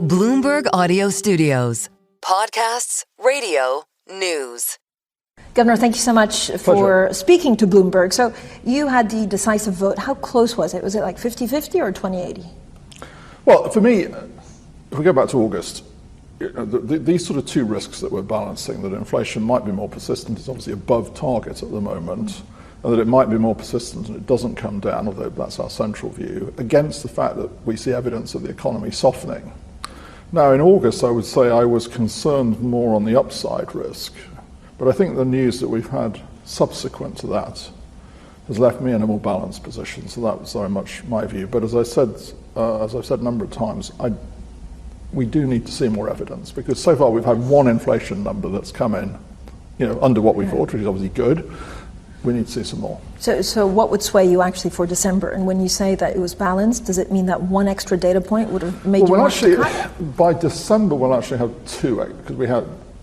Bloomberg Audio Studios. Podcasts, radio, news. Governor, thank you so much for speaking to Bloomberg. So you had the decisive vote. How close was it? Was it like 50-50 or 20-80? Well, for me, if we go back to August, these sort of two risks that we're balancing, that inflation might be more persistent, is obviously above target at the moment, and that it might be more persistent and it doesn't come down, although that's our central view, against the fact that we see evidence of the economy softening. Now, in August, I would say I was concerned more on the upside risk, but I think the news that we've had subsequent to that has left me in a more balanced position, so that was very much my view. But as I've said a number of times, we do need to see more evidence, because so far we've had one inflation number that's come in, under what we thought, which is obviously good. We need to see some more. So what would sway you actually for December? And when you say that it was balanced, does it mean that one extra data point would have made you want to cut? By December, we'll actually have two, because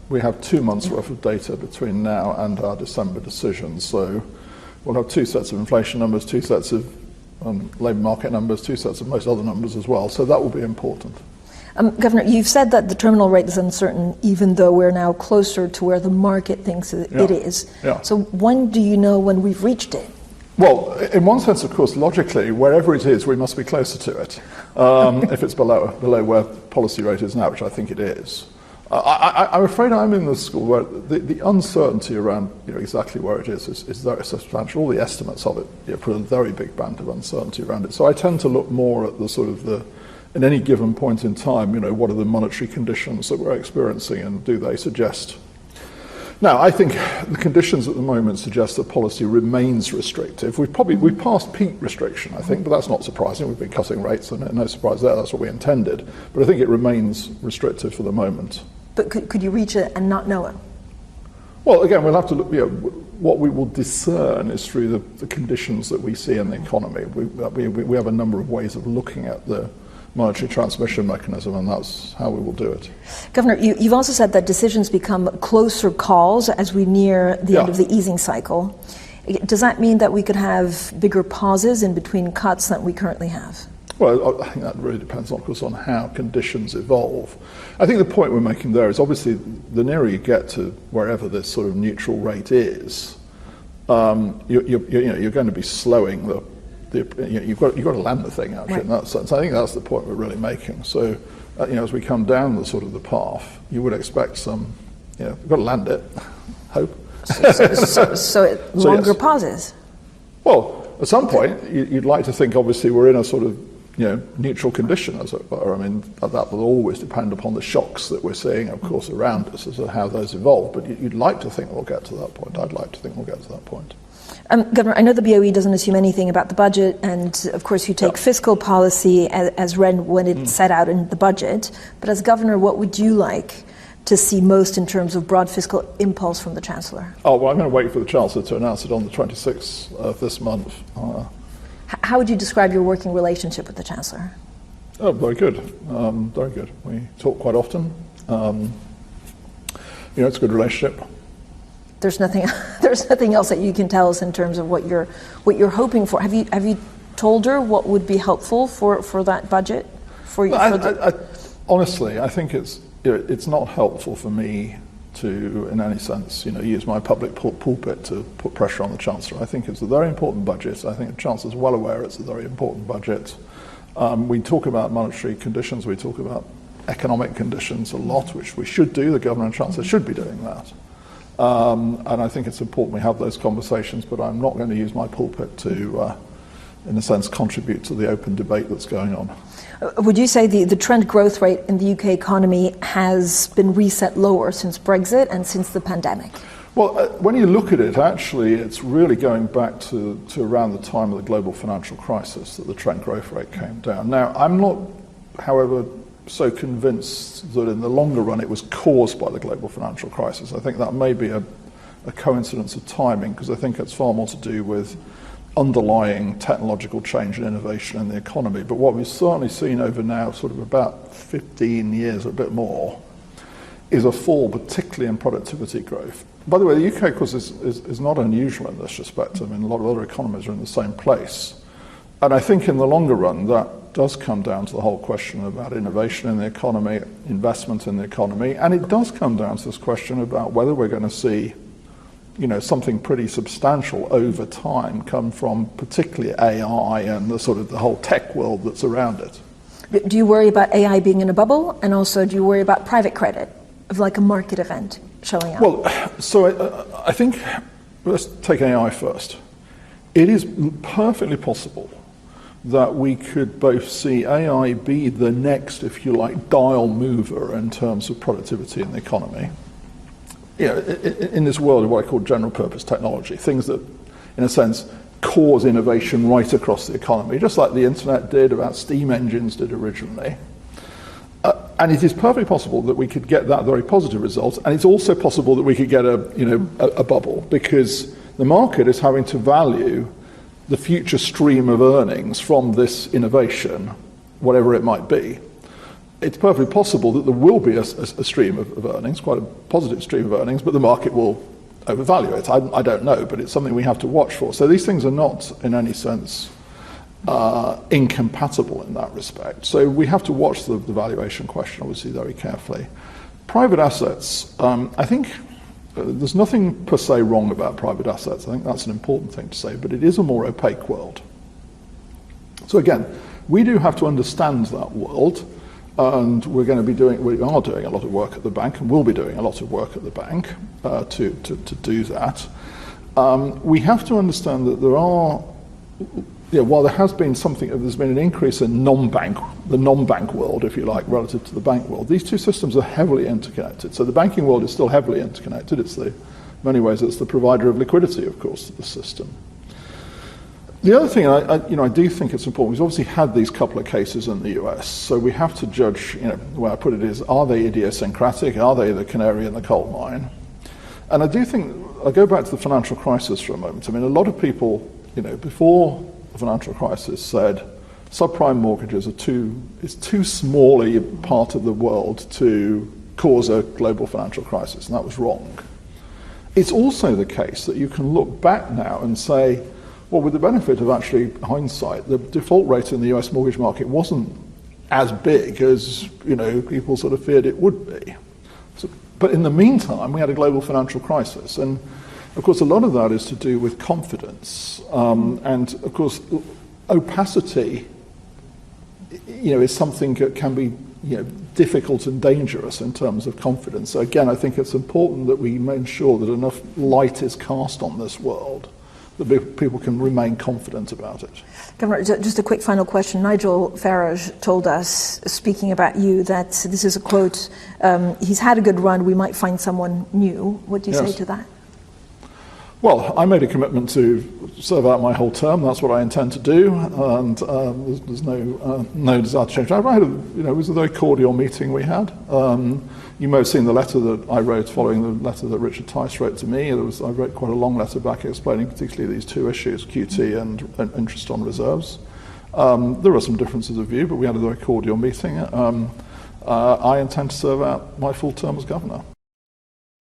we have 2 months worth of data between now and our December decision. So we'll have two sets of inflation numbers, two sets of labour market numbers, two sets of most other numbers as well. So that will be important. Governor, you've said that the terminal rate is uncertain, even though we're now closer to where the market thinks it is. Yeah. So when do you know when we've reached it? Well, in one sense, of course, logically, wherever it is, we must be closer to it. If it's below where policy rate is now, which I think it is. I'm afraid I'm in the school where the uncertainty around exactly where it is very substantial. All the estimates of it put a very big band of uncertainty around it. So I tend to look more at in any given point in time, what are the monetary conditions that we're experiencing, and do they suggest? Now, I think the conditions at the moment suggest that policy remains restrictive. We've passed peak restriction, I think, but that's not surprising. We've been cutting rates, and no surprise there. That's what we intended. But I think it remains restrictive for the moment. But could you reach it and not know it? Well, again, we'll have to look. What we will discern is through the conditions that we see in the economy. We have a number of ways of looking at the monetary transmission mechanism, and that's how we will do it. Governor, you've also said that decisions become closer calls as we near the end of the easing cycle. Does that mean that we could have bigger pauses in between cuts than we currently have? Well, I think that really depends, of course, on how conditions evolve. I think the point we're making there is obviously the nearer you get to wherever this sort of neutral rate is, you're going to be slowing you've got to land the thing actually, right, in that sense. I think that's the point we're really making. So, as we come down the path, you would expect some, we've got to land it, hope. So longer pauses? Well, at some point, you'd like to think obviously we're in a sort of, neutral condition, as it were. I mean, that will always depend upon the shocks that we're seeing, of course, around us as to how those evolve. But you'd like to think we'll get to that point. I'd like to think we'll get to that point. Governor, I know the BOE doesn't assume anything about the budget, and of course you take fiscal policy as read when it's set out in the budget. But as Governor, what would you like to see most in terms of broad fiscal impulse from the Chancellor? Oh, well, I'm going to wait for the Chancellor to announce it on the 26th of this month. How would you describe your working relationship with the Chancellor? Oh, very good. Very good. We talk quite often. It's a good relationship. There's nothing else that you can tell us in terms of what you're hoping for. Have you told her what would be helpful for that budget? Honestly, I think it's not helpful for me to, in any sense, use my public pulpit to put pressure on the Chancellor. I think it's a very important budget. I think the Chancellor's well aware it's a very important budget. We talk about monetary conditions. We talk about economic conditions a lot, which we should do. The Governor and Chancellor should be doing that. And I think it's important we have those conversations, but I'm not going to use my pulpit to, in a sense, contribute to the open debate that's going on. Would you say the trend growth rate in the UK economy has been reset lower since Brexit and since the pandemic? Well, when you look at it, actually, it's really going back to around the time of the global financial crisis that the trend growth rate came down. Now, I'm not, however, so convinced that in the longer run it was caused by the global financial crisis. I think that may be a coincidence of timing, because I think it's far more to do with underlying technological change and innovation in the economy. But what we've certainly seen over now sort of about 15 years or a bit more is a fall, particularly in productivity growth. By the way, the UK, of course, is not unusual in this respect. I mean, a lot of other economies are in the same place. And I think in the longer run, that does come down to the whole question about innovation in the economy, investment in the economy, and it does come down to this question about whether we're going to see, something pretty substantial over time come from particularly AI and the whole tech world that's around it. Do you worry about AI being in a bubble, and also do you worry about private credit, of like a market event showing up? Well, so I think let's take AI first. It is perfectly possible that we could both see AI be the next, if you like, dial mover in terms of productivity in the economy. In this world of what I call general purpose technology, things that, in a sense, cause innovation right across the economy, just like the internet did, about steam engines did originally. And it is perfectly possible that we could get that very positive result, and it's also possible that we could get a bubble, because the market is having to value the future stream of earnings from this innovation, whatever it might be. It's perfectly possible that there will be a stream of earnings, quite a positive stream of earnings, but the market will overvalue it. I don't know, but it's something we have to watch for. So these things are not, in any sense, incompatible in that respect. So we have to watch the valuation question, obviously, very carefully. Private assets, I think there's nothing per se wrong about private assets. I think that's an important thing to say, but it is a more opaque world. So again, we do have to understand that world, and we are doing a lot of work at the bank, and will be doing a lot of work at the bank to do that. We have to understand that there are, while there has been there's been an increase in the non-bank world, if you like, relative to the bank world. These two systems are heavily interconnected. So the banking world is still heavily interconnected. In many ways, it's the provider of liquidity, of course, to the system. The other thing, I do think it's important, we've obviously had these couple of cases in the US, so we have to judge, the way I put it is, are they idiosyncratic? Are they the canary in the coal mine? And I do think, I'll go back to the financial crisis for a moment. I mean, a lot of people, before the financial crisis said subprime mortgages is too small a part of the world to cause a global financial crisis, and that was wrong. It's also the case that you can look back now and say, well, with the benefit of actually hindsight, the default rate in the US mortgage market wasn't as big as people sort of feared it would be. But in the meantime, we had a global financial crisis, and of course a lot of that is to do with confidence, and of course opacity, is something that can be difficult and dangerous in terms of confidence. So again, I think it's important that we make sure that enough light is cast on this world that people can remain confident about it. Governor, just a quick final question. Nigel Farage told us, speaking about you, that this is a quote, he's had a good run, we might find someone new. What do you say to that? Well, I made a commitment to serve out my whole term. That's what I intend to do, and there's no desire to change. It was a very cordial meeting we had. You may have seen the letter that I wrote following the letter that Richard Tice wrote to me. I wrote quite a long letter back explaining particularly these two issues, QT and interest on reserves. There are some differences of view, but we had a very cordial meeting. I intend to serve out my full term as governor.